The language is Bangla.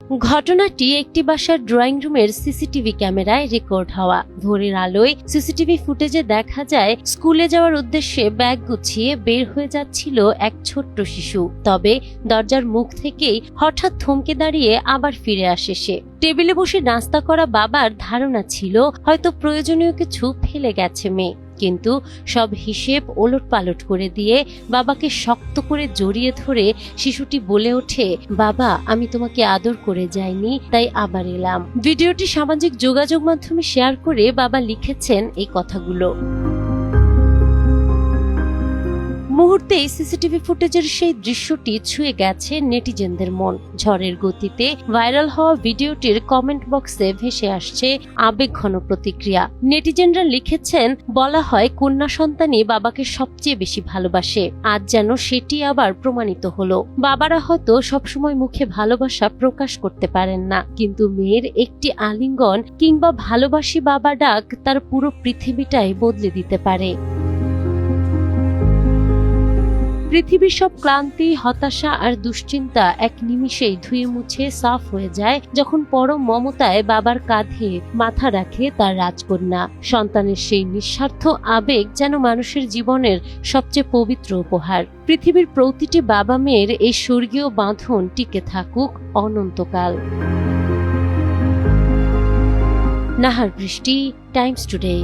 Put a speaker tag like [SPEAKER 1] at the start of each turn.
[SPEAKER 1] ঘটনাটি একটি বাসার ড্রয়িং রুমের সিসিটিভি ক্যামেরায় রেকর্ড হওয়া। ভোরের আলোয় সিসিটিভি ফুটেজে দেখা যায় স্কুলে যাওয়ার উদ্দেশ্যে ব্যাগ গুছিয়ে বের হয়ে যাচ্ছিল এক ছোট্ট শিশু। তবে দরজার মুখ থেকেই হঠাৎ থমকে দাঁড়িয়ে আবার ফিরে আসে সে। টেবিলে বসে নাস্তা করা বাবার ধারণা ছিল হয়তো প্রয়োজনীয় কিছু ফেলে গেছে মেয়ে, কিন্তু সব হিসেব ওলটপালট করে দিয়ে বাবাকে শক্ত করে জড়িয়ে ধরে শিশুটি বলে ওঠে, বাবা আমি তোমাকে আদর করে যাইনি, তাই আবার এলাম। ভিডিওটি সামাজিক যোগাযোগ মাধ্যমে শেয়ার করে বাবা লিখেছেন এই কথাগুলো। মুহূর্তেই সিসিটিভি ফুটেজের সেই দৃশ্যটি ছুঁয়ে গেছে নেটিজেনদের মন। ঝড়ের গতিতে ভাইরাল হওয়া ভিডিওটির কমেন্ট বক্সে ভেসে আসছে আবেগঘন প্রতিক্রিয়া। নেটিজেনরা লিখেছেন, বলা হয় কন্যা সন্তানই বাবাকে সবচেয়ে বেশি ভালোবাসে, আজ যেন সেটি আবার প্রমাণিত হলো। বাবারা হয়তো সবসময় মুখে ভালোবাসা প্রকাশ করতে পারেন না, কিন্তু মেয়ের একটি আলিঙ্গন কিংবা ভালোবাসি বাবা ডাক তার পুরো পৃথিবীটাই বদলে দিতে পারে। পৃথিবীর সব ক্লান্তি, হতাশা আর দুশ্চিন্তা এক নিমিষেই ধুয়ে মুছে সাফ হয়ে যায় যখন পরম মমতায় বাবার কাঁধে মাথা রাখে তার রাজকন্যা। সন্তানের সেই নিঃস্বার্থ আবেগ যেন মানুষের জীবনের সবচেয়ে পবিত্র উপহার। পৃথিবীর প্রতিটি বাবা মেয়ের এই স্বর্গীয় বাঁধন টিকে থাকুক অনন্তকাল। নাহার বৃষ্টি, টাইমস টুডে।